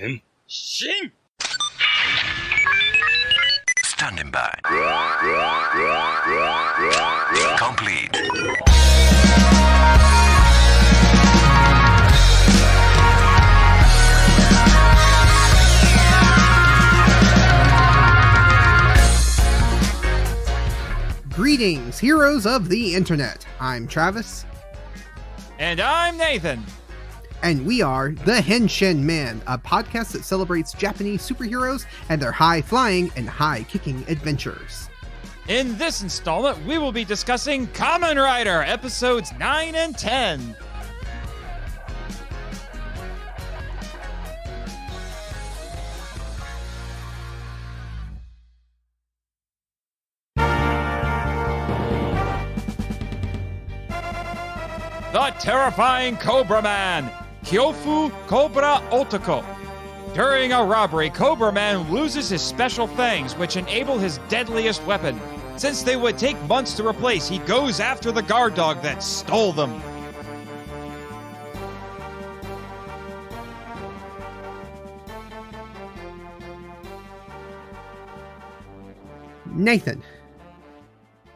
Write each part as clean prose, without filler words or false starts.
Henshin! Standing by. Complete. Greetings, heroes of the internet. I'm Travis. And I'm Nathan. And we are the Henshin Men, a podcast that celebrates Japanese superheroes and their high-flying and high-kicking adventures. In this installment, we will be discussing Kamen Rider episodes 9 and 10. The terrifying Cobra Man, Kyofu Cobra Otoko. During a robbery, Cobra Man loses his special fangs, which enable his deadliest weapon. Since they would take months to replace, he goes after the guard dog that stole them. Nathan,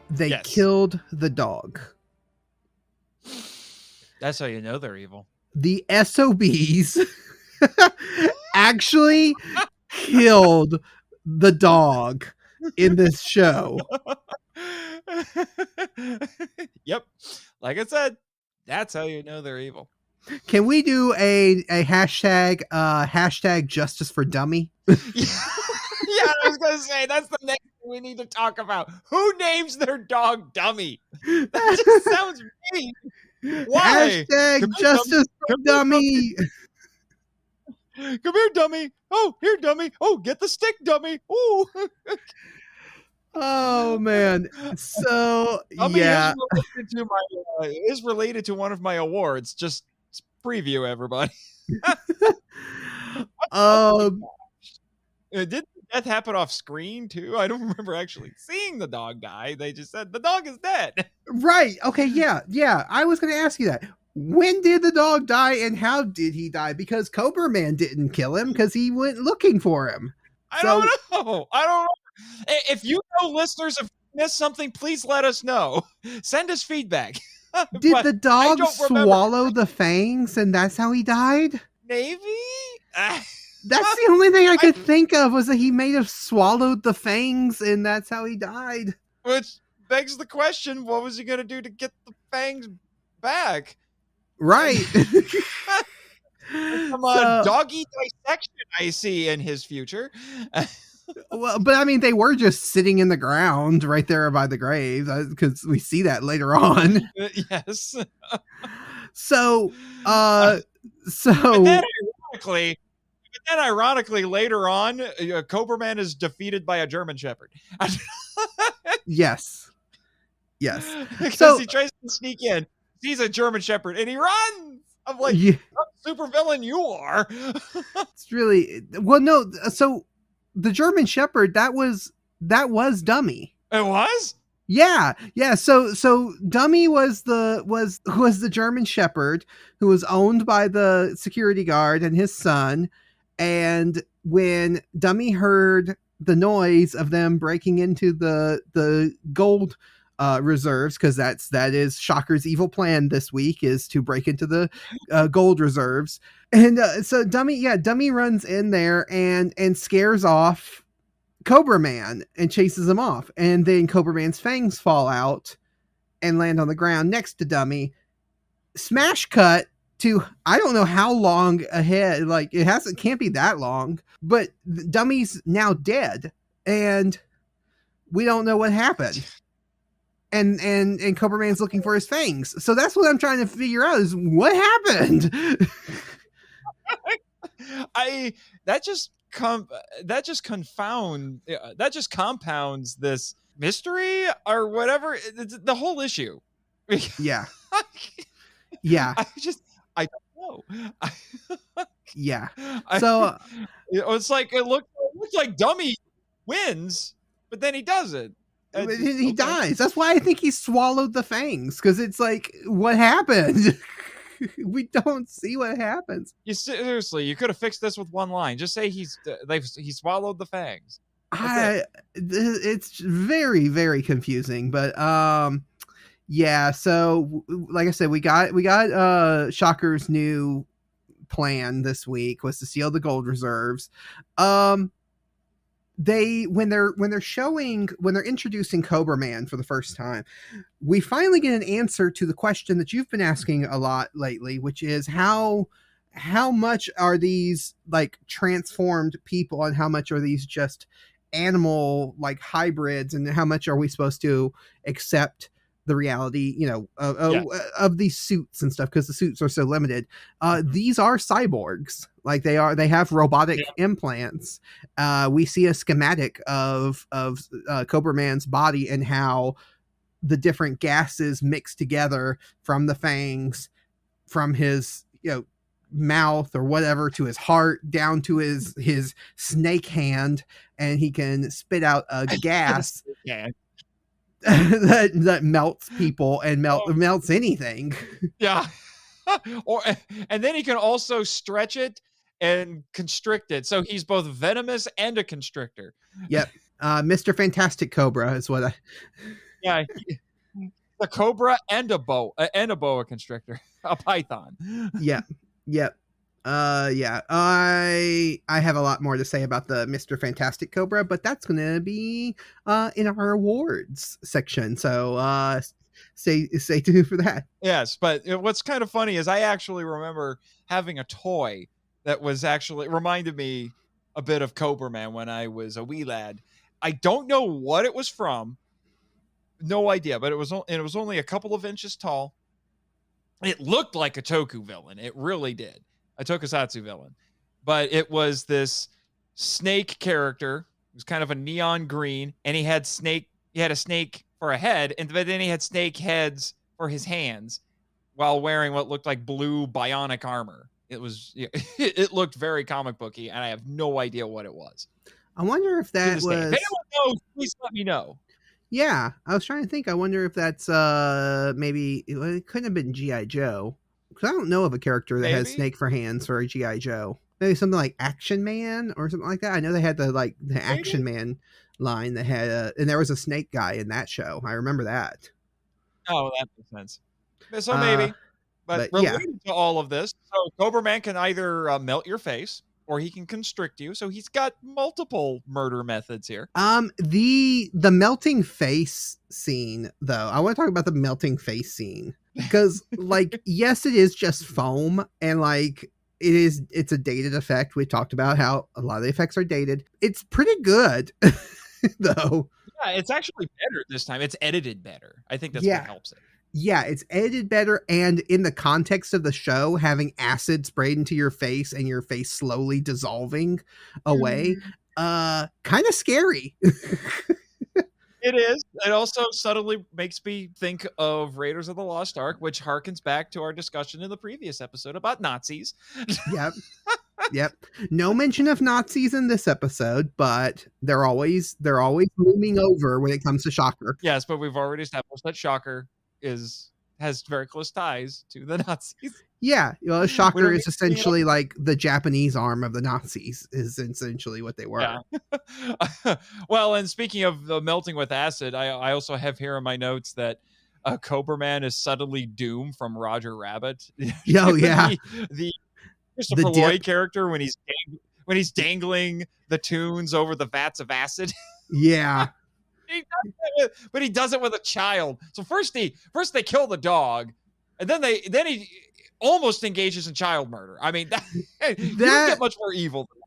they Yes. killed the dog. That's how you know they're evil. The SOBs actually killed the dog in this show. Yep. Like I said, that's how you know they're evil. Can we do a hashtag justice for dummy? Yeah, I was going to say, that's the next thing we need to talk about. Who names their dog Dummy? That just sounds mean. Why? Hashtag justice for dummy. Come here, Dummy. Oh, here, Dummy. Oh, get the stick, Dummy. Oh. Oh man. So Dummy yeah. is related to one of my awards. Just preview, everybody. Did death happen off screen too? I don't remember actually seeing the dog die. They just said the dog is dead. Right. Okay, yeah. I was gonna ask you that. When did the dog die and how did he die? Because Cobra Man didn't kill him because he went looking for him. I don't know. If you know, listeners, if you missed something, please let us know. Send us feedback. Did the dog swallow the fangs and that's how he died? Maybe? That's the only thing I could think of, was that he may have swallowed the fangs and that's how he died. Which begs the question, what was he going to do to get the fangs back? Right. Some doggy dissection I see in his future. Well, but I mean, they were just sitting in the ground right there by the grave, because we see that later on. Yes. So But then ironically, later on, Cobra Man is defeated by a German Shepherd. Yes. Because he tries to sneak in, sees a German Shepherd, and he runs. I'm like, yeah. what super villain you are. It's really, well, no. So the German Shepherd, that was Dummy. It was? Yeah. So Dummy was the German Shepherd who was owned by the security guard and his son. And when Dummy heard the noise of them breaking into the gold reserves, because that is Shocker's evil plan this week, is to break into the gold reserves. And so Dummy runs in there and scares off Cobra Man and chases him off. And then Cobra Man's fangs fall out and land on the ground next to Dummy. Smash cut to, I don't know how long ahead, like can't be that long, but Dummy's now dead and we don't know what happened. And Cobra Man's looking for his fangs. So that's what I'm trying to figure out, is what happened. That just compounds this mystery or whatever. The whole issue. Yeah. I don't know. Yeah. So it's like it looks like Dummy wins, but then he doesn't. He dies. That's why I think he swallowed the fangs, because it's like, what happened? We don't see what happens. Seriously, you could have fixed this with one line. Just say he swallowed the fangs. It's very, very confusing, but yeah. So like I said, we got Shocker's new plan this week was to steal the gold reserves. When they're introducing Cobra Man for the first time, we finally get an answer to the question that you've been asking a lot lately, which is how much are these like transformed people and how much are these just animal like hybrids, and how much are we supposed to accept the reality, of these suits and stuff, because the suits are so limited. These are cyborgs. Like they have robotic implants. We see a schematic of Cobra Man's body and how the different gases mix together from the fangs, from his mouth or whatever to his heart down to his snake hand, and he can spit out a gas that melts people and melts anything. Yeah. And then he can also stretch it and constrict it, so he's both venomous and a constrictor. Yep. Mr. Fantastic Cobra is what yeah, the cobra and a boa constrictor, a python. Yep. Yeah. I have a lot more to say about the Mr. Fantastic Cobra, but that's going to be in our awards section. So stay tuned for that. Yes, but what's kind of funny is I actually remember having a toy that was actually reminded me a bit of Cobra Man when I was a wee lad. I don't know what it was from. No idea, but it was only a couple of inches tall. It looked like a Toku villain. It really did. A tokusatsu villain. But it was this snake character. It was kind of a neon green, and he had a snake for a head, but then he had snake heads for his hands while wearing what looked like blue bionic armor. It looked very comic booky, and I have no idea what it was. I wonder if that was... If anyone knows, please let me know. Yeah, I was trying to think. I wonder if that's maybe... It couldn't have been G.I. Joe. Because I don't know of a character that has snake for hands for a G.I. Joe. Maybe something like Action Man or something like that. I know they had the Action Man line that had and there was a snake guy in that show. I remember that. Oh, that makes sense. So maybe. But related to all of this, so Cobra Man can either melt your face or he can constrict you. So he's got multiple murder methods here. The melting face scene, though, I want to talk about the melting face scene because, yes, it is just foam, and it's a dated effect. We talked about how a lot of the effects are dated. It's pretty good, though. Yeah, it's actually better this time. It's edited better. I think that's what helps it. Yeah, it's edited better, and in the context of the show, having acid sprayed into your face and your face slowly dissolving away, kind of scary. It is. It also subtly makes me think of Raiders of the Lost Ark, which harkens back to our discussion in the previous episode about Nazis. Yep. No mention of Nazis in this episode, but they're always looming over when it comes to Shocker. Yes, but we've already established that Shocker has very close ties to the Nazis. Yeah, Shocker is essentially like the Japanese arm of the Nazis, is essentially what they were. Yeah. Well, and speaking of the melting with acid, I also have here in my notes that Cobra Man is subtly Doom from Roger Rabbit. Oh, yeah. the Christopher Lloyd character when he's dangling the tunes over the vats of acid. Yeah. But he does it with a child. So first they kill the dog, and then he almost engages in child murder. I mean, that you don't get much more evil than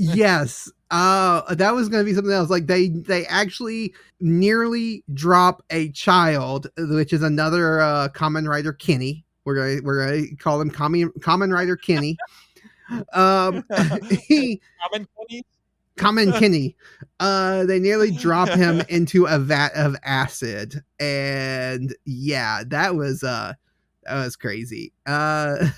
that. Yes. That was going to be something else. Like they actually nearly drop a child, which is another Kamen Rider Kenny. We're going to call him Kamen Rider Kenny. Kamen Kenny. They nearly drop him into a vat of acid, and yeah, that was crazy. And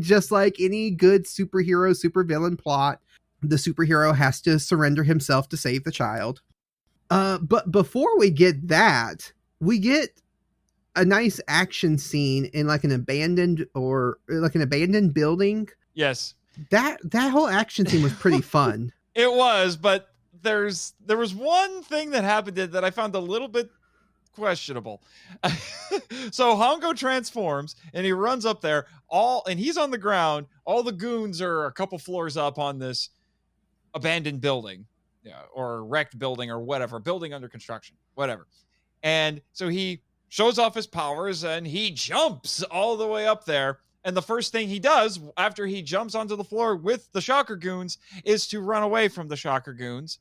just like any good superhero, supervillain plot, the superhero has to surrender himself to save the child. But before we get that, we get a nice action scene in like an abandoned building. Yes. That whole action scene was pretty fun. It was, but there was one thing that happened that I found a little bit questionable. So Hongo transforms and he runs up there and he's on the ground. All the goons are a couple floors up on this abandoned building, or wrecked building, or whatever, building under construction, whatever. And so he shows off his powers and he jumps all the way up there. And the first thing he does after he jumps onto the floor with the Shocker Goons is to run away from the Shocker Goons.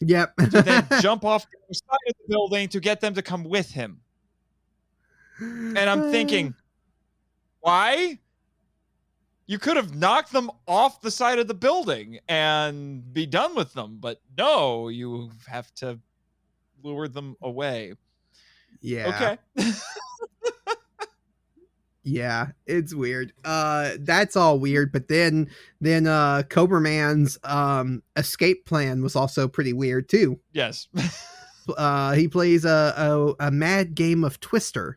Yep. To then jump off the side of the building to get them to come with him. And I'm thinking, why? You could have knocked them off the side of the building and be done with them. But no, you have to lure them away. Yeah. Okay. Yeah, it's weird. That's all weird. But then Cobra Man's escape plan was also pretty weird too. Yes. He plays a mad game of Twister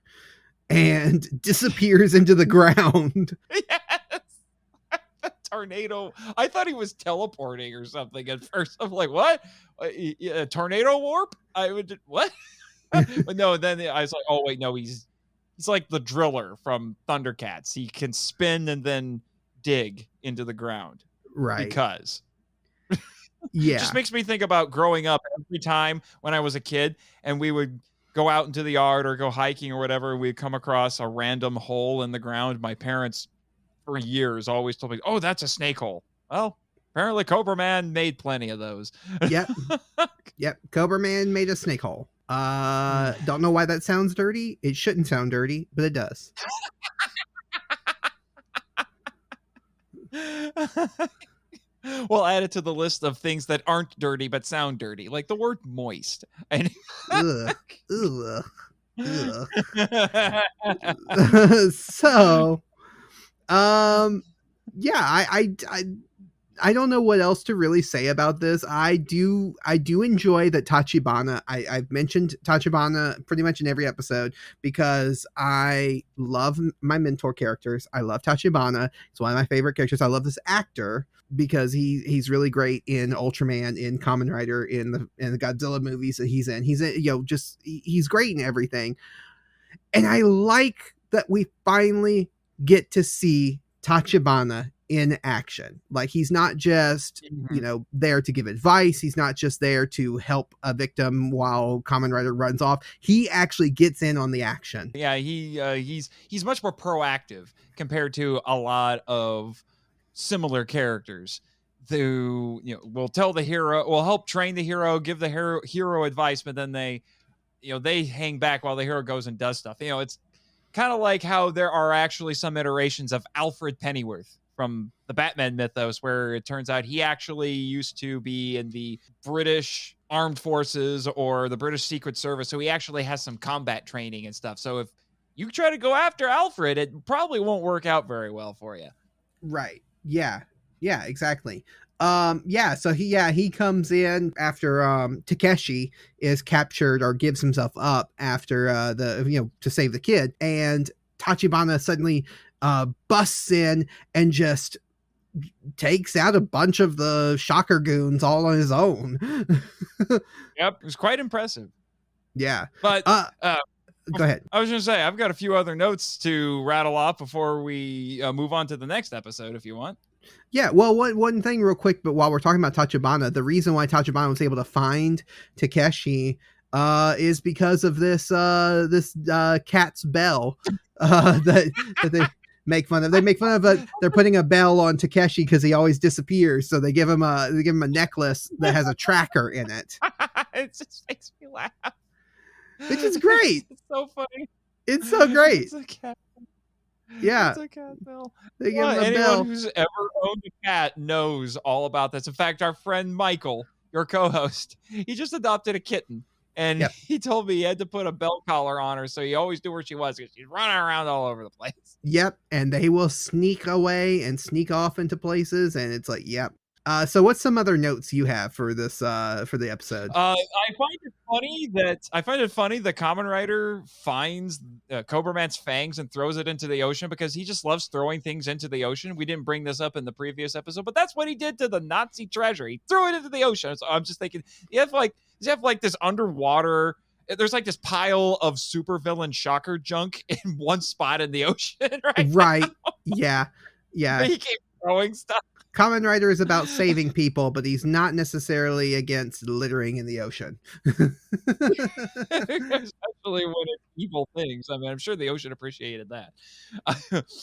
and disappears into the ground. Yes. Tornado. I thought he was teleporting or something at first. I'm like, what? A tornado warp? What? But no, then I was like, oh wait, no, he's like the driller from Thundercats. He can spin and then dig into the ground. Right. Because. Yeah. It just makes me think about growing up every time when I was a kid and we would go out into the yard or go hiking or whatever. We'd come across a random hole in the ground. My parents for years always told me, oh, that's a snake hole. Well, apparently Cobra Man made plenty of those. Yep. Yep. Cobra Man made a snake hole. Don't know why that sounds dirty. It shouldn't sound dirty, but it does. We'll add it to the list of things that aren't dirty but sound dirty, like the word moist. And ugh. Ugh. So, yeah, I don't know what else to really say about this. I do enjoy that Tachibana. I've mentioned Tachibana pretty much in every episode because I love my mentor characters. I love Tachibana. It's one of my favorite characters. I love this actor because he's really great in Ultraman, in Kamen Rider, in the Godzilla movies that he's in. He's he's great in everything. And I like that we finally get to see Tachibana in action. Like, he's not just, there to give advice. He's not just there to help a victim while Kamen Rider runs off. He actually gets in on the action. Yeah, he's much more proactive compared to a lot of similar characters who, will tell the hero, will help train the hero, give the hero advice, but then they hang back while the hero goes and does stuff. It's kind of like how there are actually some iterations of Alfred Pennyworth from the Batman mythos, where it turns out he actually used to be in the British Armed Forces or the British Secret Service. So he actually has some combat training and stuff. So if you try to go after Alfred, it probably won't work out very well for you. Right. Yeah. Yeah, exactly. So he comes in after Takeshi is captured or gives himself up after to save the kid, and Tachibana suddenly busts in and just takes out a bunch of the Shocker Goons all on his own. Yep, it was quite impressive. Yeah. But go ahead. I was going to say, I've got a few other notes to rattle off before we move on to the next episode, if you want. Yeah, well, one thing real quick, but while we're talking about Tachibana, the reason why Tachibana was able to find Takeshi is because of this cat's bell that they make fun of. They make fun of it. They're putting a bell on Takeshi because he always disappears, so they give him a necklace that has a tracker in it. It just makes me laugh. Which is great. It's so funny. It's so great. It's a cat. Yeah. It's a cat bell. They give him a anyone bell. who's ever owned a cat knows all about this. In fact, our friend Michael, your co-host, he just adopted a kitten. And he told me he had to put a bell collar on her, so he always knew where she was because she's running around all over the place. Yep, and they will sneak away and sneak off into places, and it's like, yep. So what's some other notes you have for this for the episode? I find it funny that Kamen Rider finds Cobra Man's fangs and throws it into the ocean because he just loves throwing things into the ocean. We didn't bring this up in the previous episode, but that's what he did to the Nazi treasure. He threw it into the ocean. So I'm just thinking, you have this underwater. There's like this pile of supervillain Shocker junk in one spot in the ocean, right? Now. Yeah. But he keeps throwing stuff. Kamen Rider is about saving people, but he's not necessarily against littering in the ocean. Especially when it's evil things. I mean, I'm sure the ocean appreciated that.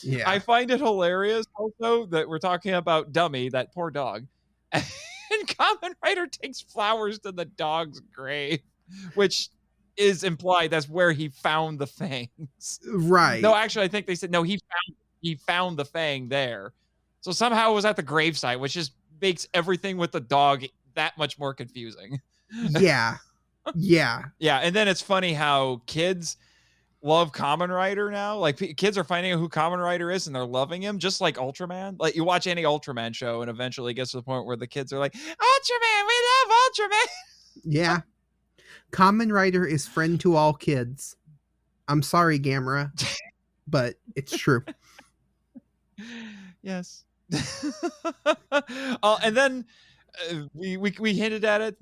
Yeah. I find it hilarious also that we're talking about Dummy, that poor dog. And Kamen Rider takes flowers to the dog's grave, which is implied that's where he found the fangs. Right. No, actually, I think they said, no, he found the fang there. So somehow it was at the gravesite, which just makes everything with the dog that much more confusing. Yeah. Yeah. Yeah. And then it's funny how kids love Kamen Rider now. Like kids are finding out who Kamen Rider is and they're loving him, just like Ultraman. Like you watch any Ultraman show and eventually it gets to the point where the kids are like, Ultraman, we love Ultraman. Yeah. Kamen Rider is friend to all kids. I'm sorry, Gamera, but it's true. Yes. And then we hinted at it.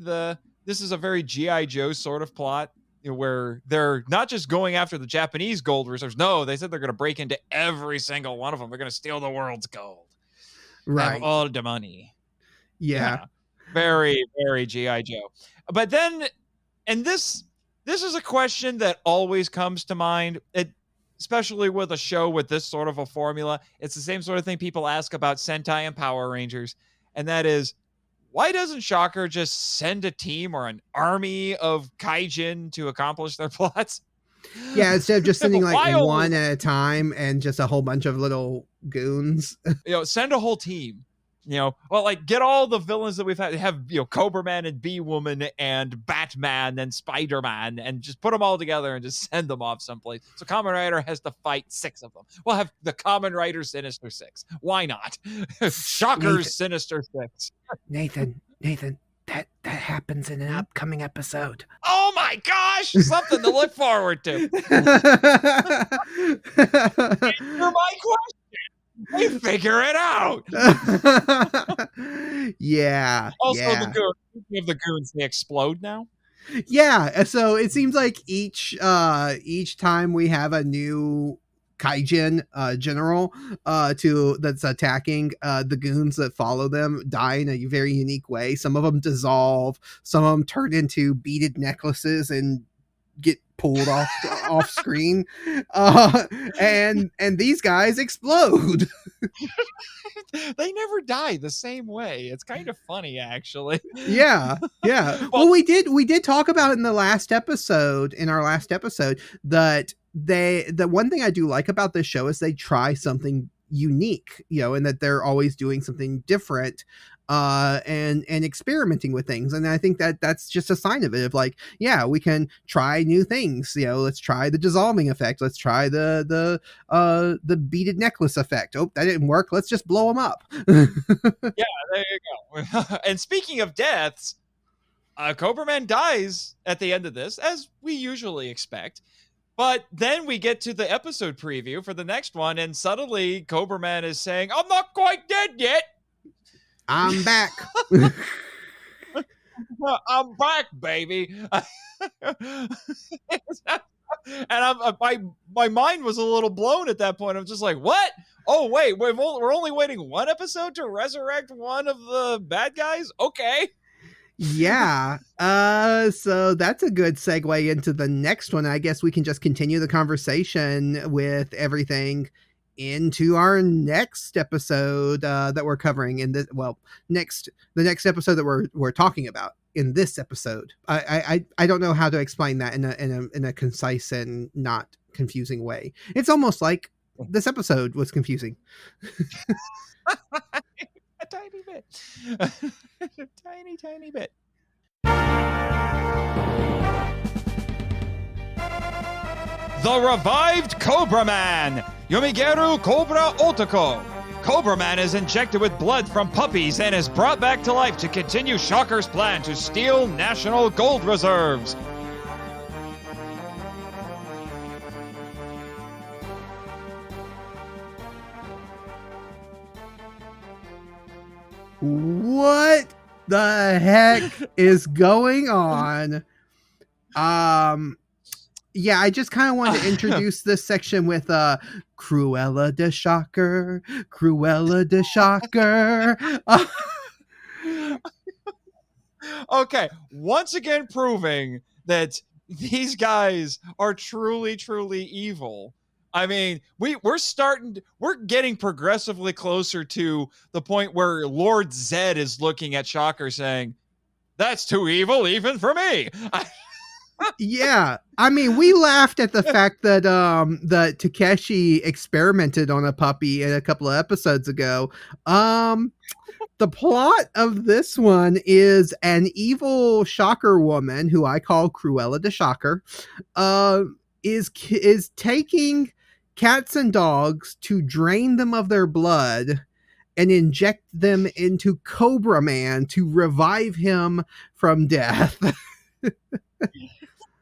This is a very G.I. Joe sort of plot, where they're not just going after the Japanese gold reserves. No, they said they're going to break into every single one of them. They're going to steal the world's gold. Right. Have all the money. Yeah. Very, very G.I. Joe. But then, and this is a question that always comes to mind. Especially with a show with this sort of a formula. It's the same sort of thing people ask about Sentai and Power Rangers. And that is, why doesn't Shocker just send a team or an army of kaijin to accomplish their plots? Yeah, instead of just sending like one at a time and just a whole bunch of little goons. Send a whole team. Like get all the villains that we've had. Have Cobra Man and Bee Woman and Batman and Spider-Man, and just put them all together and just send them off someplace. So Kamen Rider has to fight 6 of them. We'll have the Kamen Rider Sinister Six. Why not? Shocker's Sinister Six. Nathan, that happens in an upcoming episode. Oh my gosh, something to look forward to. Answer my question. They figure it out. Yeah. Also, the goons. Speaking of the goons, they explode now. Yeah. So it seems like each time we have a new kaijin general that's attacking, the goons that follow them die in a very unique way. Some of them dissolve. Some of them turn into beaded necklaces and get pulled off screen, and these guys explode. They never die the same way. It's kind of funny, actually. Yeah. Well, we did talk about in our last episode that the one thing I do like about this show is they try something unique, and that they're always doing something different. And experimenting with things, and I think that's just a sign of it. Of like, yeah, we can try new things. Let's try the dissolving effect. Let's try the beaded necklace effect. Oh, that didn't work. Let's just blow them up. Yeah, there you go. And speaking of deaths, Cobra Man dies at the end of this, as we usually expect. But then we get to the episode preview for the next one, and suddenly Cobra Man is saying, "I'm not quite dead yet. I'm back." I'm back, baby. And my mind was a little blown at that point. I'm just like, what? Oh, wait, we're only waiting one episode to resurrect one of the bad guys? Okay. Yeah. So that's a good segue into the next one. I guess we can just continue the conversation with everything into our next episode that we're covering in this. Well, the next episode that we're talking about in this episode. I don't know how to explain that in a concise and not confusing way. It's almost like this episode was confusing. A tiny bit. A tiny bit. The revived Cobra Man, Yomigeru Cobra Otoko. Cobra Man is injected with blood from puppies and is brought back to life to continue Shocker's plan to steal national gold reserves. What the heck is going on? Yeah, I just kind of wanted to introduce this section with Cruella de Shocker, Cruella de Shocker. Okay, once again proving that these guys are truly, truly evil. I mean, we're getting progressively closer to the point where Lord Zed is looking at Shocker saying, "That's too evil even for me." Yeah, I mean, we laughed at the fact that that Takeshi experimented on a puppy in a couple of episodes ago. The plot of this one is an evil Shocker woman, who I call Cruella de Shocker, is taking cats and dogs to drain them of their blood and inject them into Cobra Man to revive him from death.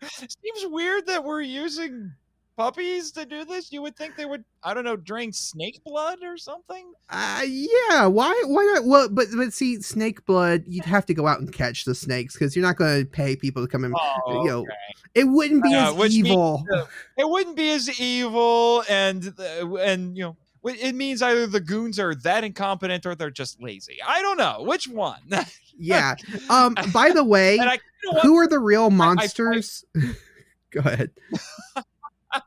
Seems weird that we're using puppies to do this. You would think they would, I don't know, drain snake blood or something. Yeah. Why not? Well, but see, snake blood, you'd have to go out and catch the snakes because you're not going to pay people to come in. Oh, You know, it wouldn't be as evil. It wouldn't be as evil, and you know, it means either the goons are that incompetent or they're just lazy. I don't know which one. Yeah. By the way, who are the real monsters? Go ahead.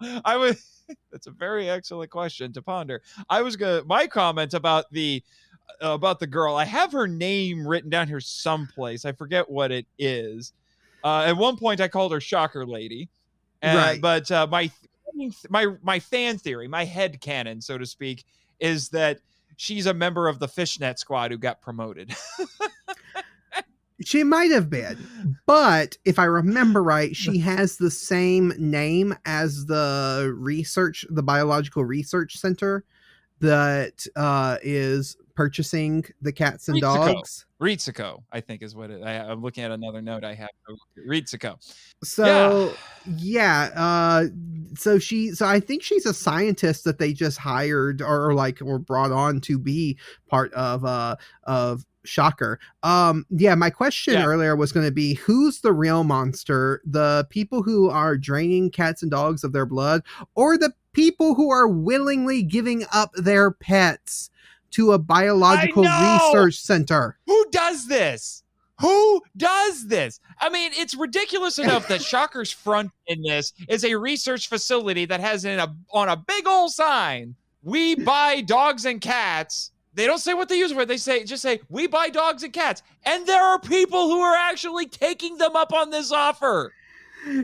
That's a very excellent question to ponder. My comment about the girl. I have her name written down here someplace. I forget what it is. At one point I called her Shocker Lady. Right. But my fan theory, my head canon, so to speak, is that she's a member of the Fishnet Squad who got promoted. She might have been, but if I remember right, she has the same name as the biological research center that is purchasing the cats and dogs. Ritsuko, I think is what I'm looking at another note I have. Ritsuko. So yeah. So I think she's a scientist that they just hired or brought on to be part of Shocker. My question earlier was going to be, who's the real monster? The people who are draining cats and dogs of their blood, or the people who are willingly giving up their pets to a biological research center? Who does this? Who does this? I mean, it's ridiculous enough that Shocker's front in this is a research facility that has on a big old sign, "We buy dogs and cats." They don't say what they use for it. They just say, "We buy dogs and cats." And there are people who are actually taking them up on this offer.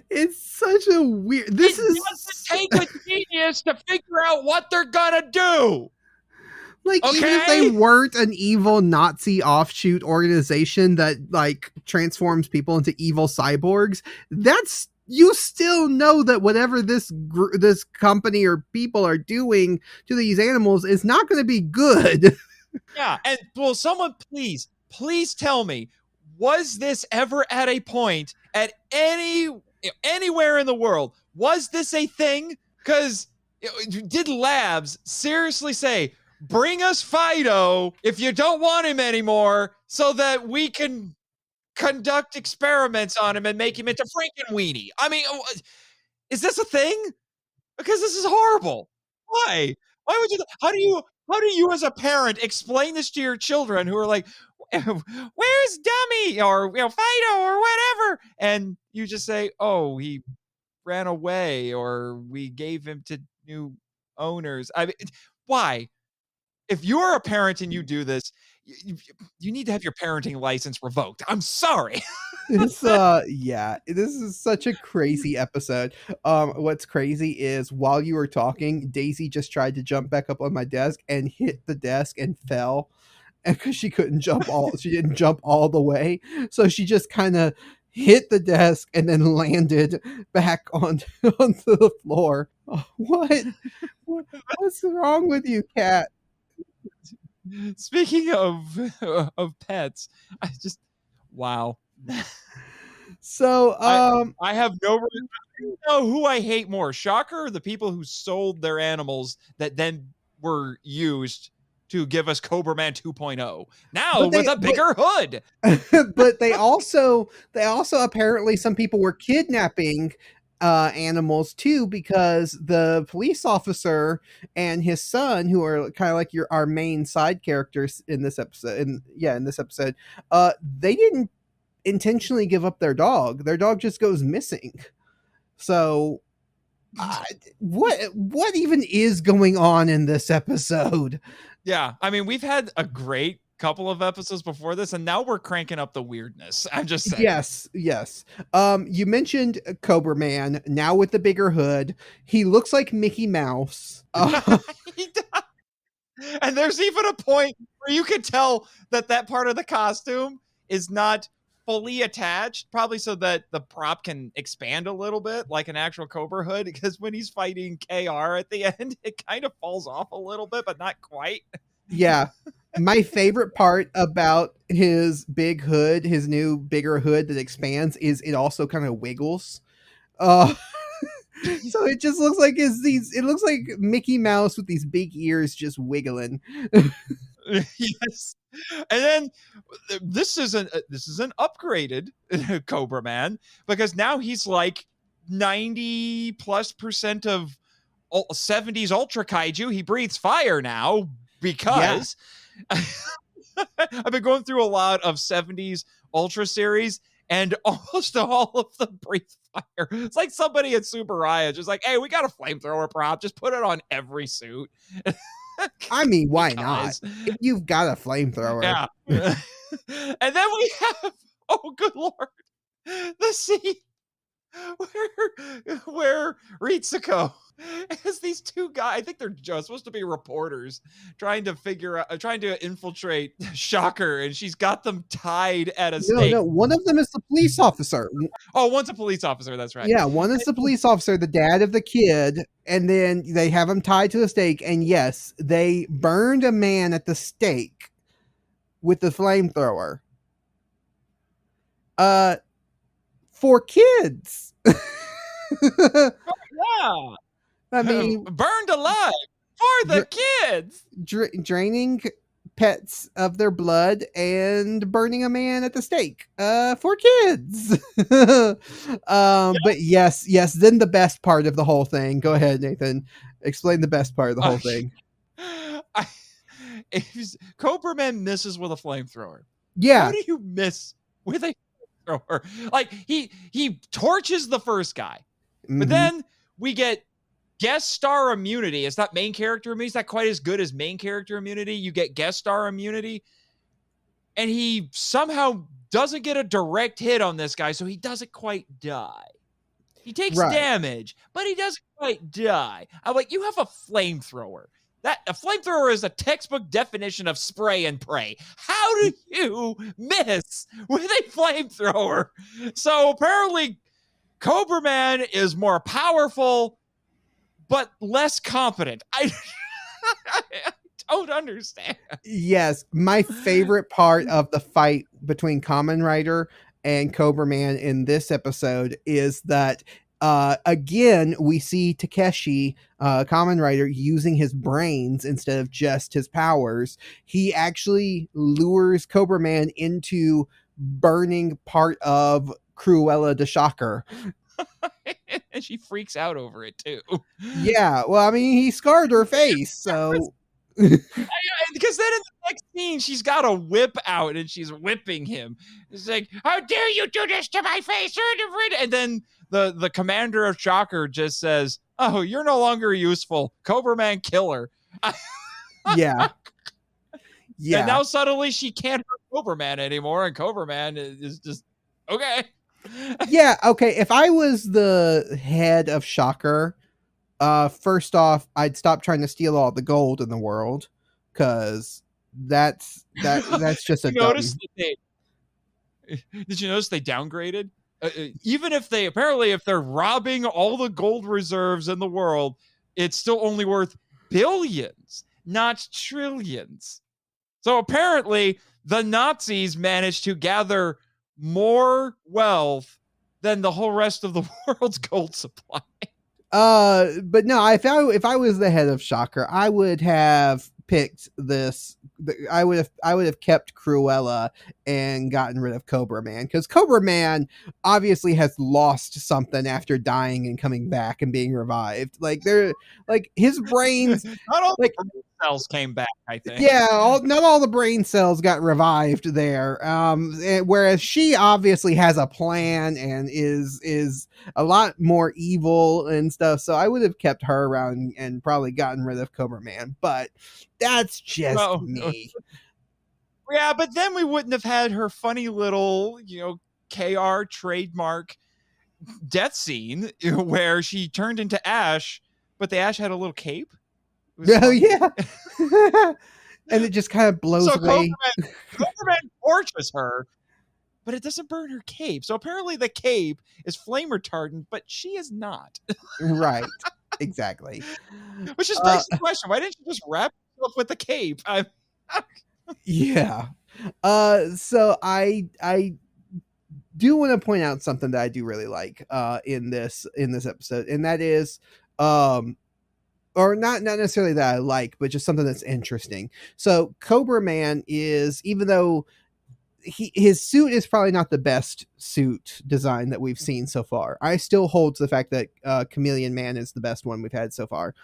It's such a weird... It doesn't take a genius to figure out what they're gonna do. Even if they weren't an evil Nazi offshoot organization that transforms people into evil cyborgs, you still know that whatever this company or people are doing to these animals is not going to be good. Yeah, and will someone please tell me, was this ever at a point at anywhere in the world? Was this a thing? Because did labs seriously say, "Bring us Fido if you don't want him anymore, so that we can conduct experiments on him and make him into Frankenweenie"? I mean, is this a thing? Because this is horrible. Why? Why would you? How do you as a parent explain this to your children who are like, "Where's Dummy?" or Fido or whatever, and you just say, "Oh, he ran away," or "We gave him to new owners." I mean, why? If you're a parent and you do this, you need to have your parenting license revoked. I'm sorry. This is such a crazy episode. What's crazy is, while you were talking, Daisy just tried to jump back up on my desk and hit the desk and fell, because she didn't jump all the way, so she just kind of hit the desk and then landed back onto the floor. Oh, what's wrong with you, cat? Speaking of pets, wow. So I have no. You know who I hate more, Shocker, or the people who sold their animals that then were used to give us Cobra Man 2.0. Now But with a bigger hood. but they also apparently some people were kidnapping animals too, because the police officer and his son, who are kind of like our main side characters in this episode, they didn't intentionally give up their dog. Their dog just goes missing. So what even is going on in this episode? Yeah, I mean, we've had a great couple of episodes before this, and now we're cranking up the weirdness. I'm just saying. Yes. You mentioned Cobra Man, now with the bigger hood. He looks like Mickey Mouse. He does. And there's even a point where you can tell that part of the costume is not fully attached, probably so that the prop can expand a little bit like an actual Cobra hood, because when he's fighting KR at the end, it kind of falls off a little bit, but not quite. Yeah. My favorite part about his big hood, his new bigger hood that expands, is it also kind of wiggles. So it just looks like it looks like Mickey Mouse with these big ears just wiggling. Yes. And then this is an upgraded Cobra Man, because now he's like 90+% of 70s Ultra Kaiju. He breathes fire now because I've been going through a lot of 70s Ultra series, and almost all of them breathe fire. It's like somebody at Subaraya just like, hey, we got a flamethrower prop. Just put it on every suit. I mean, why not? If you've got a flamethrower. Yeah. And then we have, oh, good Lord, the scene where Ritsuko has these two guys, I think they're just supposed to be reporters, trying to infiltrate Shocker, and she's got them tied at a stake. No, one of them is the police officer. Oh, one's a police officer, that's right. Yeah, one is the police officer, the dad of the kid, and then they have him tied to a stake, and yes, they burned a man at the stake with the flamethrower. For kids. Yeah. I mean, burned alive for the kids. Draining pets of their blood and burning a man at the stake for kids. But yes, then the best part of the whole thing. Go ahead, Nathan. Explain the best part of the whole thing. Cobra Man misses with a flamethrower. Yeah. How do you miss with a flamethrower? Like, he torches the first guy, but then we get guest star immunity. It's not main character immunity. It's not quite as good as main character immunity. You get guest star immunity, and he somehow doesn't get a direct hit on this guy, so he doesn't quite die. He takes damage, but he doesn't quite die. I'm like, you have a flamethrower. A flamethrower is a textbook definition of spray and pray. How do you miss with a flamethrower? So apparently, Cobra Man is more powerful, but less competent. I don't understand. Yes, my favorite part of the fight between Kamen Rider and Cobra Man in this episode is that again, we see Takeshi, Kamen Rider, using his brains instead of just his powers. He actually lures Cobra Man into burning part of Cruella de Shocker. And she freaks out over it too. Yeah, well, I mean, he scarred her face, so. Because then in the next scene, she's got a whip out and she's whipping him. It's like, how dare you do this to my face? And then the commander of Shocker just says, oh, you're no longer useful. Cobra Man killer. Yeah. And now suddenly she can't hurt Cobra Man anymore, and Cobra Man is just, okay. Yeah, okay. If I was the head of Shocker, first off, I'd stop trying to steal all the gold in the world, because that's just a Did you notice they downgraded? Even if they're robbing all the gold reserves in the world, it's still only worth billions, not trillions. So apparently the Nazis managed to gather more wealth than the whole rest of the world's gold supply. But no, if I was the head of Shocker, I would have picked this. I would have kept Cruella and gotten rid of Cobra Man, because Cobra Man obviously has lost something after dying and coming back and being revived. Like his brains, Not all like, the brain cells came back, I think. yeah, not all the brain cells got revived there. Whereas she obviously has a plan and is a lot more evil and stuff. So I would have kept her around and probably gotten rid of Cobra Man. But that's just me. Yeah, but then we wouldn't have had her funny little, KR trademark death scene where she turned into Ash, but the Ash had a little cape. Oh, yeah. And it just kind of blows away. Cobra Man torches her, but it doesn't burn her cape. So apparently the cape is flame retardant, but she is not. Right. Exactly. Which just begs the question, why didn't you just wrap yourself with the cape? Yeah. So I do want to point out something that I do really like in this episode, and that is or not necessarily that I like, but just something that's interesting. So Cobra Man is, even though his suit is probably not the best suit design that we've seen so far, I still hold to the fact that Chameleon Man is the best one we've had so far.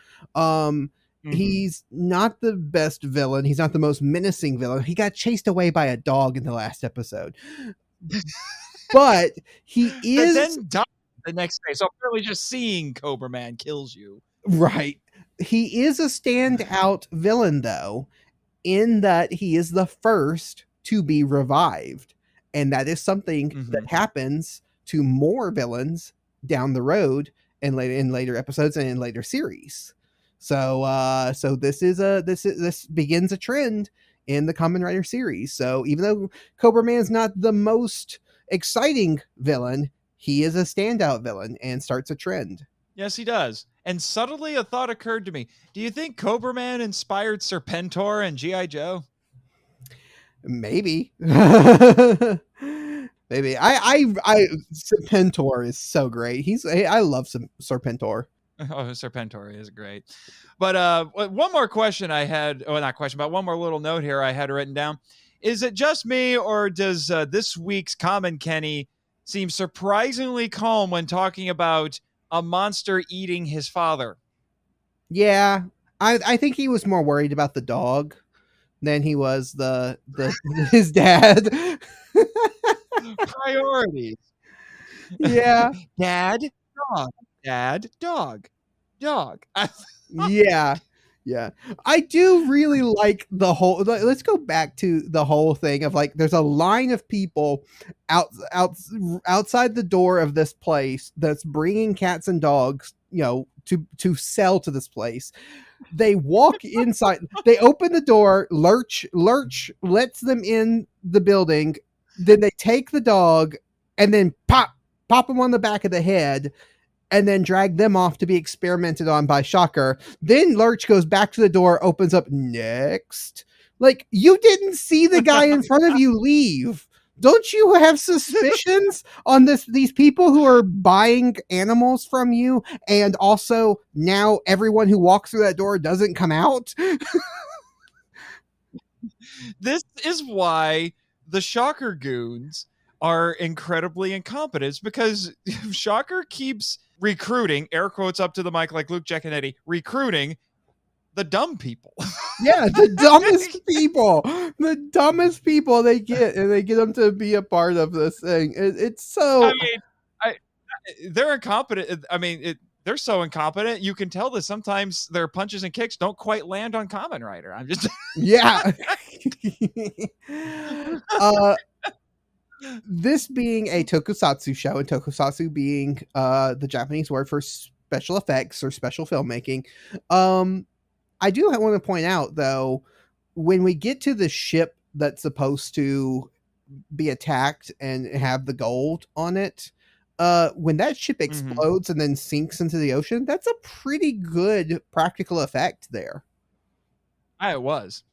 He's not the best villain. He's not the most menacing villain. He got chased away by a dog in the last episode. But he is... But then died the next day. So apparently just seeing Cobra Man kills you. Right. He is a standout villain, though, in that he is the first to be revived. And that is something that happens to more villains down the road and in later episodes and in later series. So this begins a trend in the Kamen Rider series. So even though Cobra Man's not the most exciting villain, he is a standout villain and starts a trend. Yes, he does. And suddenly a thought occurred to me. Do you think Cobra Man inspired Serpentor and G.I. Joe? Maybe. Maybe. Serpentor is so great. I love Serpentor. Oh, Serpentor is great. But one more question I had, not question, but one more little note here I had written down. Is it just me, or does this week's Kamen Kenny seem surprisingly calm when talking about a monster eating his father? Yeah, I think he was more worried about the dog than he was his dad. Priorities. Yeah. Dad, dog. Dad, dog. Dog. Yeah. Yeah. I do really like the whole... Let's go back to the whole thing of, like, there's a line of people outside the door of this place that's bringing cats and dogs, to sell to this place. They walk inside, they open the door, Lurch lets them in the building, then they take the dog and then pop him on the back of the head, and then drag them off to be experimented on by Shocker. Then Lurch goes back to the door, opens up, next. Like, you didn't see the guy in front of you leave. Don't you have suspicions on these people who are buying animals from you, and also now everyone who walks through that door doesn't come out? This is why the Shocker goons are incredibly incompetent, because Shocker keeps recruiting, air quotes up to the mic like Luke Giaconetti, recruiting the dumb people. Yeah, the dumbest people they get, and they get them to be a part of this thing. It's so... I mean, they're incompetent. I mean, they're so incompetent. You can tell that sometimes their punches and kicks don't quite land on Kamen Rider. I'm just... Yeah. This being a tokusatsu show, and tokusatsu being the Japanese word for special effects or special filmmaking, I do want to point out, though, when we get to the ship that's supposed to be attacked and have the gold on it, when that ship explodes and then sinks into the ocean, that's a pretty good practical effect there. I was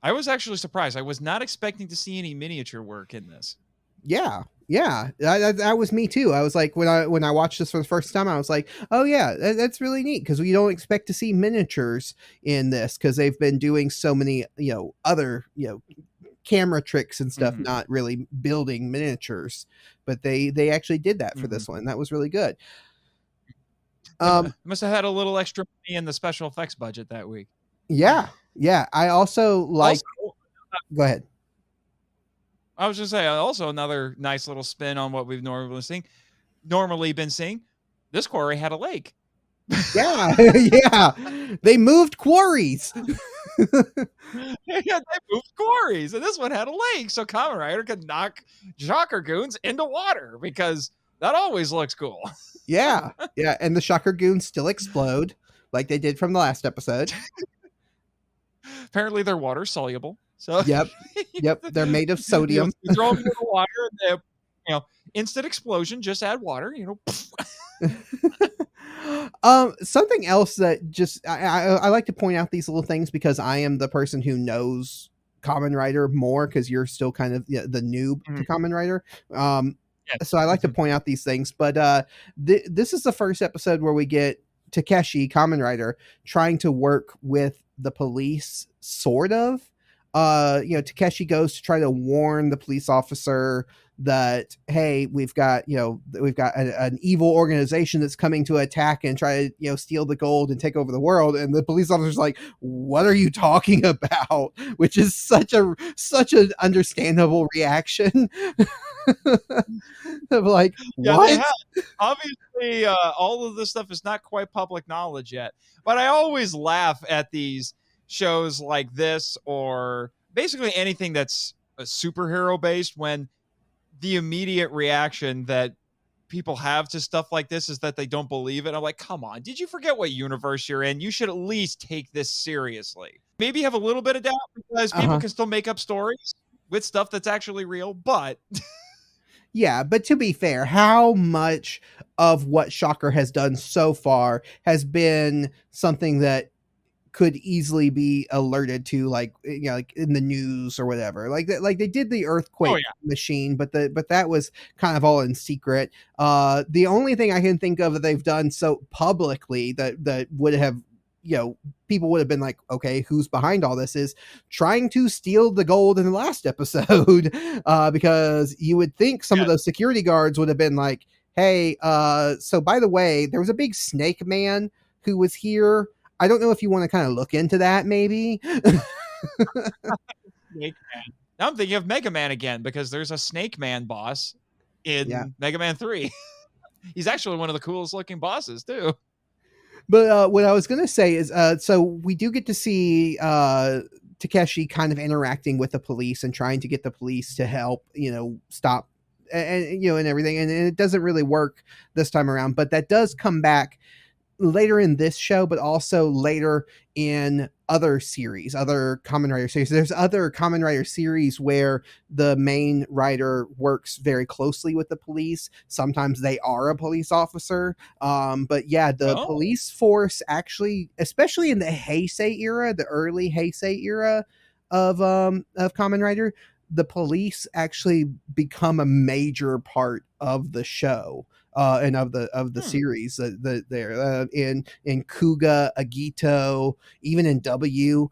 actually surprised. I was not expecting to see any miniature work in this. Yeah, Yeah, that was me too. I was like, when I watched this for the first time, I was like, oh yeah, that's really neat because we don't expect to see miniatures in this because they've been doing so many other camera tricks and stuff, Mhm. not really building miniatures, but they actually did that for Mhm. this one. That was really good. They must have had a little extra money in the special effects budget that week. Yeah, yeah. I also like. Also, Go ahead. I was just saying, also another nice little spin on what we've normally been seeing. This quarry had a lake. Yeah, yeah. They moved quarries. Yeah, they moved quarries, and this one had a lake, so Kamen Rider could knock shocker goons into water because that always looks cool. Yeah, yeah. And the shocker goons still explode like they did from the last episode. Apparently, they're water soluble. So Yep, yep. They're made of sodium. you throw them into the water, and they, instant explosion. Just add water. Something else that just I like to point out these little things because I am the person who knows Kamen Rider more because you're still kind of the noob to Kamen Rider. Yeah. So I like to point out these things, but this is the first episode where we get Takeshi, Kamen Rider, trying to work with the police, sort of. Takeshi goes to try to warn the police officer that, hey, we've got an evil organization that's coming to attack and try to steal the gold and take over the world, and the police officer's like, what are you talking about? Which is such an understandable reaction. Of like, what? Obviously, all of this stuff is not quite public knowledge yet, but I always laugh at these shows like this, or basically anything that's a superhero based, when the immediate reaction that people have to stuff like this is that they don't believe it. I'm like, come on, did you forget what universe you're in? You should at least take this seriously. Maybe have a little bit of doubt because people can still make up stories with stuff that's actually real, but yeah, but to be fair, how much of what Shocker has done so far has been something that could easily be alerted to, like in the news or whatever, like they did the earthquake machine, but that was kind of all in secret. The only thing I can think of that they've done so publicly that would have, people would have been like, okay, who's behind all this, is trying to steal the gold in the last episode, because you would think some of those security guards would have been like, hey, so by the way, there was a big snake man who was here. I don't know if you want to kind of look into that, maybe. Snake Man. Now I'm thinking of Mega Man again because there's a Snake Man boss in Mega Man 3. He's actually one of the coolest looking bosses too. But what I was going to say is, so we do get to see Takeshi kind of interacting with the police and trying to get the police to help, stop and everything. And it doesn't really work this time around, but that does come back later in this show, but also later in other Kamen Rider series. There's other Kamen Rider series where the main rider works very closely with the police. Sometimes they are a police officer. But yeah, the police force actually, especially in the Heisei era, the early Heisei era of Kamen Rider, the police actually become a major part of the show. And of the series there in Kuga, Agito, even in W,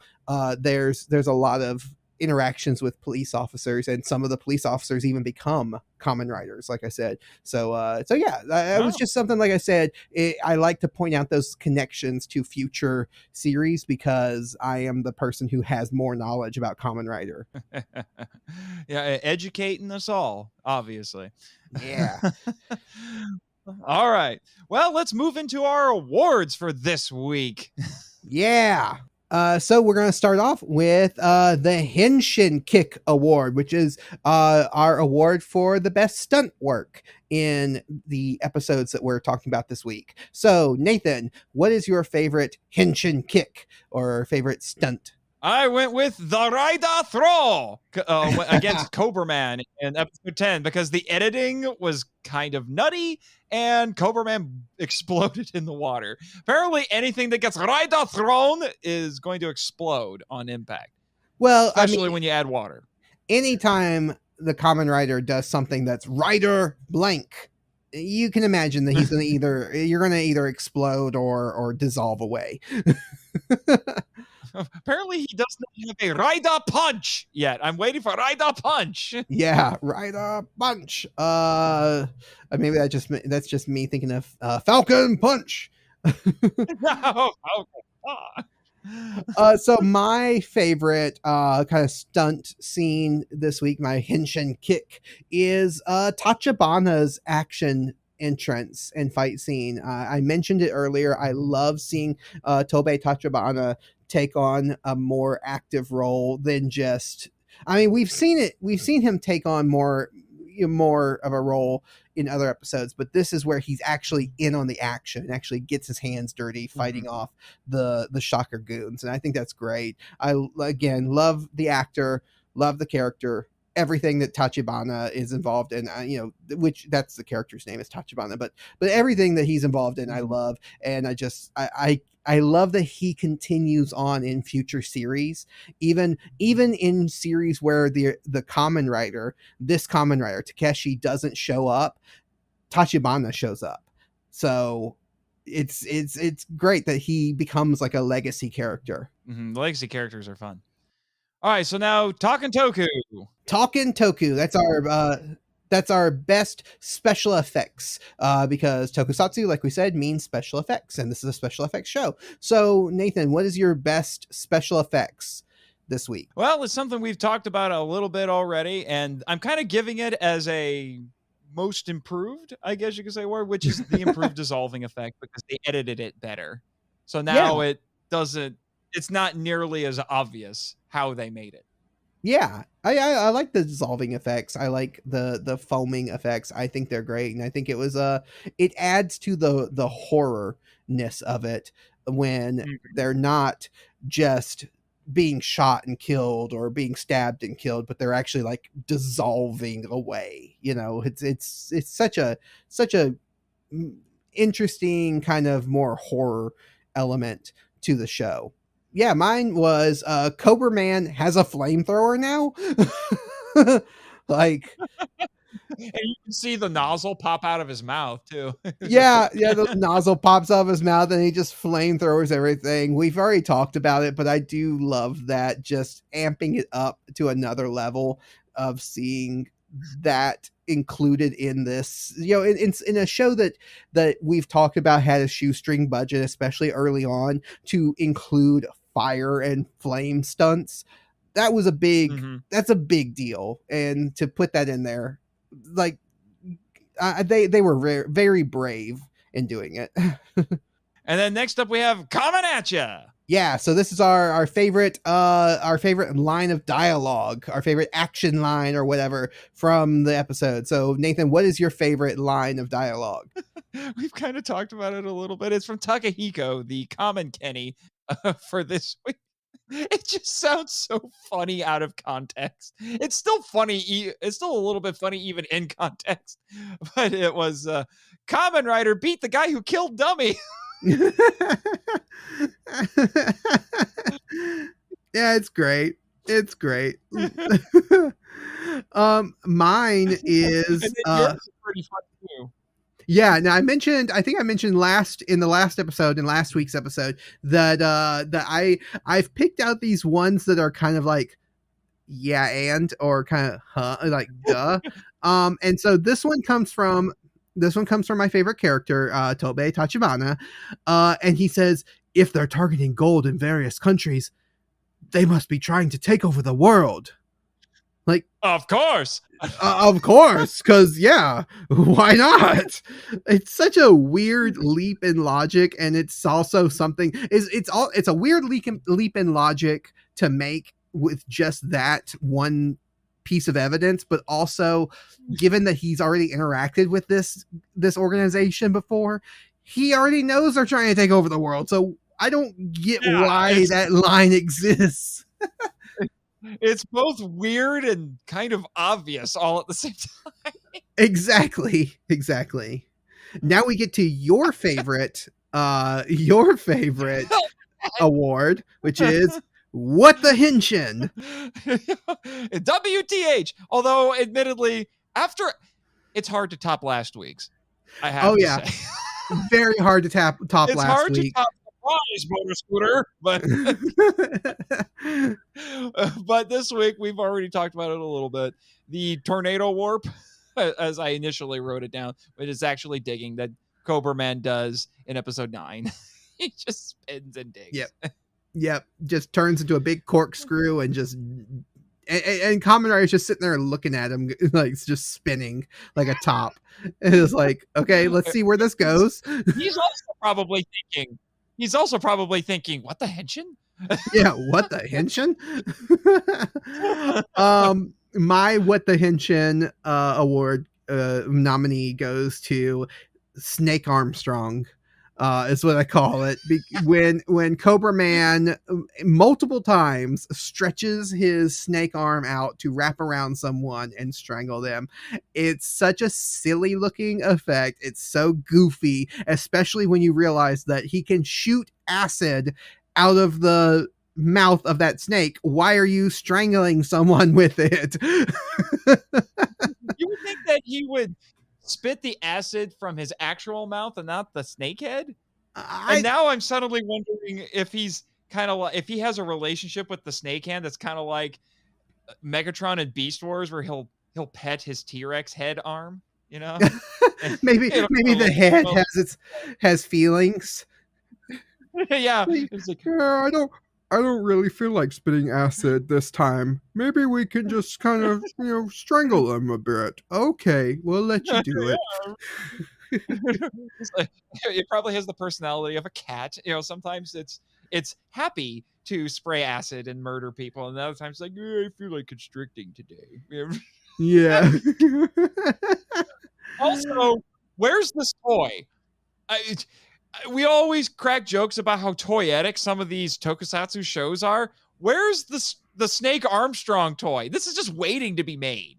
there's a lot of interactions with police officers, and some of the police officers even become Kamen Riders, like I said. So yeah, it was just something, like I said, I like to point out those connections to future series because I am the person who has more knowledge about Kamen Rider. Yeah, educating us all, obviously. Yeah. All right. Well, let's move into our awards for this week. Yeah. So we're going to start off with the Henshin Kick Award, which is our award for the best stunt work in the episodes that we're talking about this week. So, Nathan, what is your favorite Henshin Kick or favorite stunt? I went with the Rider Throw against Cobra Man in episode 10 because the editing was kind of nutty and Cobra Man exploded in the water. Apparently, anything that gets Rider thrown is going to explode on impact. Well, especially when you add water. Anytime the Kamen Rider does something that's Rider blank, you can imagine that you're gonna either explode or dissolve away. Apparently, he doesn't have a Rider punch yet. I'm waiting for Rider punch. Yeah, Rider punch. Maybe that's just me thinking of Falcon punch. No. So my favorite kind of stunt scene this week, my Henshin kick, is Tachibana's action entrance and fight scene. I mentioned it earlier. I love seeing Tobei Tachibana take on a more active role than just. I mean, we've seen him take on more of a role in other episodes, but this is where he's actually in on the action, actually gets his hands dirty fighting off the shocker goons, and I think that's great. I again love the actor, love the character, everything that Tachibana is involved in, which that's the character's name is Tachibana, but everything that he's involved in I love, and I love that he continues on in future series, even in series where the Kamen Rider, this Kamen Rider Takeshi, doesn't show up, Tachibana shows up. So it's great that he becomes like a legacy character. Mm-hmm. Legacy characters are fun. All right, so now Talkin' Toku. That's our best special effects, because tokusatsu, like we said, means special effects, and this is a special effects show. So, Nathan, what is your best special effects this week? Well, it's something we've talked about a little bit already, and I'm kind of giving it as a most improved, I guess you could say, word, which is the improved dissolving effect, because they edited it better. So now it's not nearly as obvious how they made it. Yeah, I like the dissolving effects. I like the foaming effects. I think they're great, and I think it adds to the horrorness of it when they're not just being shot and killed or being stabbed and killed, but they're actually like dissolving away. It's such a interesting kind of more horror element to the show. Yeah, mine was Cobra Man has a flamethrower now. Like, and you can see the nozzle pop out of his mouth too. yeah, the nozzle pops out of his mouth and he just flamethrowers everything. We've already talked about it, but I do love that, just amping it up to another level of seeing that included in this, in a show that we've talked about had a shoestring budget, especially early on, to include fire and flame stunts. That was that's a big deal, and to put that in there, like, they were very, very brave in doing it. And then next up we have Coming At Ya. Yeah, so this is our favorite line of dialogue, our favorite action line or whatever from the episode. So Nathan, what is your favorite line of dialogue? We've kind of talked about it a little bit. It's from Takahiko, the Kamen Kenny, for this week. It just sounds so funny out of context. It's still funny. It's still a little bit funny even in context. But it was Kamen Rider beat the guy who killed Dummy. Yeah, it's great. It's great. Mine is pretty fun too. Yeah, now I think I mentioned in last week's episode that I've picked out these ones that are kind of like or kind of like duh. And so this one comes from my favorite character, Tobei Tachibana, and he says, if they're targeting gold in various countries, they must be trying to take over the world. Like, of course, because why not? It's such a weird leap in logic, and it's also something. It's a weird leap in logic to make with just that one piece of evidence, but also given that he's already interacted with this organization before, he already knows they're trying to take over the world. So I don't get why that line exists. It's both weird and kind of obvious all at the same time. Exactly. Now we get to your favorite award, which is What the Henshin? WTH. Although, admittedly, after it's hard to top last week's. I have to say. Very hard to top it's last hard week. to top Surprise Motor Scooter, but this week we've already talked about it a little bit. The tornado warp, as I initially wrote it down, but it's actually digging that Cobra Man does in episode 9. He just spins and digs. Yep. Just turns into a big corkscrew and just and Kamen Rider is just sitting there looking at him, like just spinning like a top. And it's like, okay, let's see where this goes. He's also probably thinking, what the Henshin? Yeah, what the Henshin? My What the Henshin award nominee goes to Snake Armstrong. Is what I call it. When Cobra Man multiple times stretches his snake arm out to wrap around someone and strangle them. It's such a silly looking effect. It's so goofy, especially when you realize that he can shoot acid out of the mouth of that snake. Why are you strangling someone with it? You would think that he would spit the acid from his actual mouth and not the snake head. And now I'm suddenly wondering if he's kind of like, if he has a relationship with the snake hand that's kind of like Megatron in Beast Wars, where he'll pet his T-Rex head arm, you know? maybe the head has feelings. Yeah, it's like, I don't really feel like spitting acid this time. Maybe we can just kind of, strangle them a bit. Okay, we'll let you do it. It probably has the personality of a cat. Sometimes it's happy to spray acid and murder people, and other times it's like, I feel like constricting today. Yeah. Also, where's this toy? We always crack jokes about how toyetic some of these tokusatsu shows are. Where's the Snake Armstrong toy? This is just waiting to be made.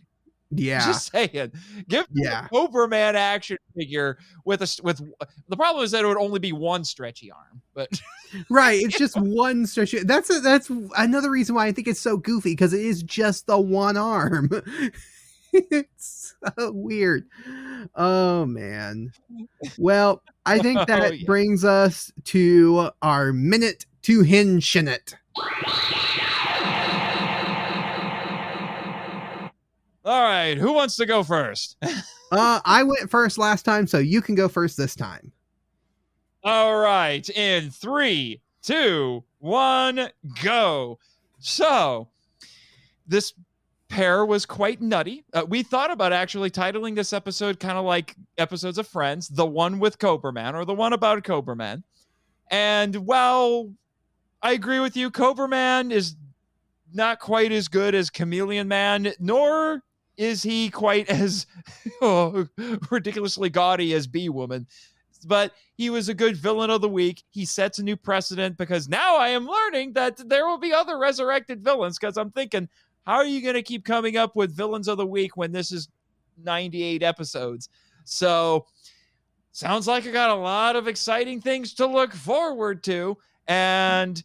Yeah. Just saying. Give me a Cobra Man action figure with the problem is that it would only be one stretchy arm. But right, it's just one stretchy. That's another reason why I think it's so goofy, because it is just the one arm. It's so weird. Oh man. Well, I think that brings us to our minute to Henshin it. All right, who wants to go first? I went first last time, so you can go first this time. All right, in 3, 2, 1, go. So, this pair was quite nutty. We thought about actually titling this episode kind of like episodes of Friends, the one with Cobra Man or the one about Cobra Man. And while I agree with you, Cobra Man is not quite as good as Chameleon Man, nor is he quite as ridiculously gaudy as Bee-Woman. But he was a good villain of the week. He sets a new precedent, because now I am learning that there will be other resurrected villains, because I'm thinking, how are you going to keep coming up with villains of the week when this is 98 episodes? So, sounds like I got a lot of exciting things to look forward to, and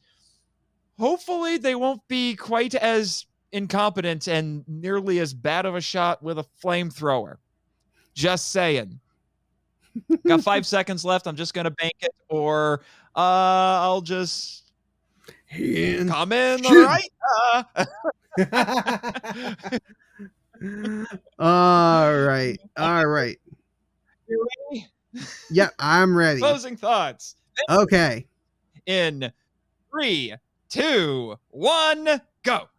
hopefully they won't be quite as incompetent and nearly as bad of a shot with a flamethrower. Just saying. Got 5 seconds left. I'm just going to bank it, or I'll just come in right. All right. You ready? Yep, I'm ready. Closing thoughts. Okay. In 3, 2, 1, go.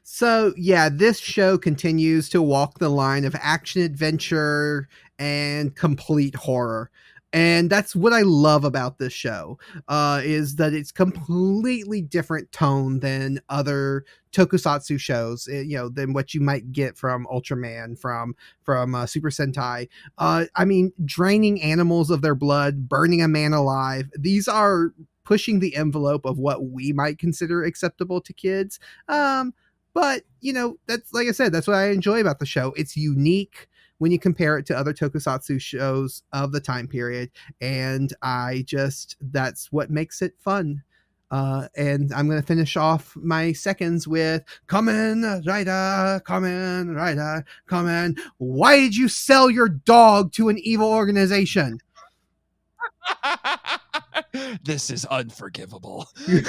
So, yeah, this show continues to walk the line of action adventure and complete horror. And that's what I love about this show, is that it's completely different tone than other tokusatsu shows, than what you might get from Ultraman, from Super Sentai. I mean, draining animals of their blood, burning a man alive. These are pushing the envelope of what we might consider acceptable to kids. But, that's, like I said, that's what I enjoy about the show. It's unique when you compare it to other tokusatsu shows of the time period. And that's what makes it fun. And I'm going to finish off my seconds with Kamen Rider, Kamen Rider, Kamen. Why did you sell your dog to an evil organization? This is unforgivable. Kill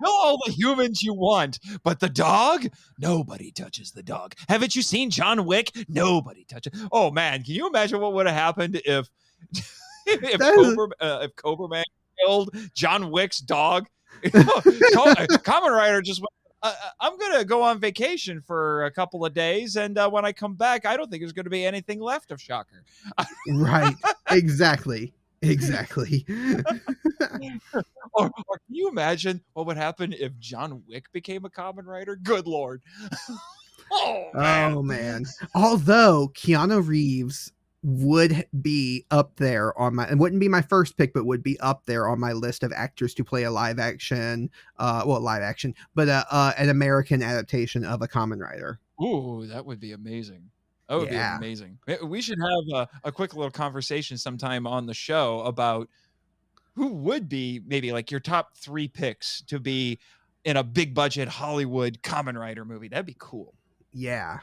all the humans you want, but the dog? Nobody touches the dog. Haven't you seen John Wick? Nobody touches. Oh man, can you imagine what would have happened if if Cobra Man killed John Wick's dog? Kamen Rider just went, I'm going to go on vacation for a couple of days, and when I come back, I don't think there's going to be anything left of Shocker. Right. Exactly. Or can you imagine what would happen if John Wick became a Kamen Rider? Good Lord. Oh, man. Although Keanu Reeves would be up there on my, it wouldn't be my first pick, but would be up there on my list of actors to play a live action, but an American adaptation of a Kamen Rider. Ooh, that would be amazing. That would be amazing. We should have a quick little conversation sometime on the show about who would be maybe like your top 3 picks to be in a big budget Hollywood Kamen Rider movie. That'd be cool. Yeah.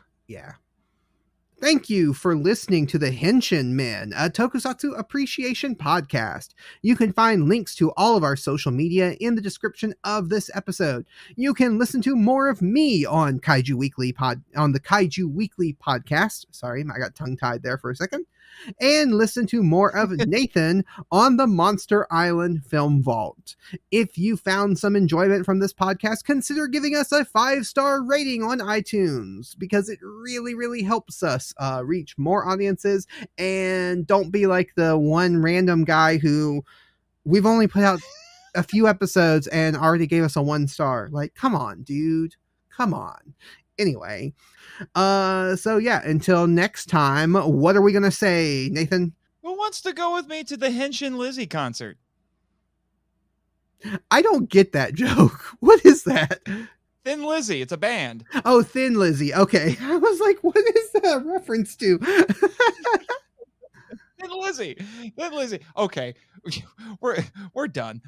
Thank you for listening to the Henshin Men, a tokusatsu appreciation podcast. You can find links to all of our social media in the description of this episode. You can listen to more of me on the Kaiju Weekly podcast. Sorry, I got tongue-tied there for a second. And listen to more of Nathan on the Monster Island Film Vault. If you found some enjoyment from this podcast, consider giving us a 5-star rating on iTunes, because it really, really helps us reach more audiences. And don't be like the one random guy who we've only put out a few episodes and already gave us a 1-star. Like, come on, dude. Come on. Anyway, so yeah, until next time, what are we going to say, Nathan? Who wants to go with me to the Henshin Lizzie concert? I don't get that joke. What is that? Thin Lizzy. It's a band. Oh, Thin Lizzy. Okay. I was like, what is that reference to? Thin Lizzy. Okay. We're done.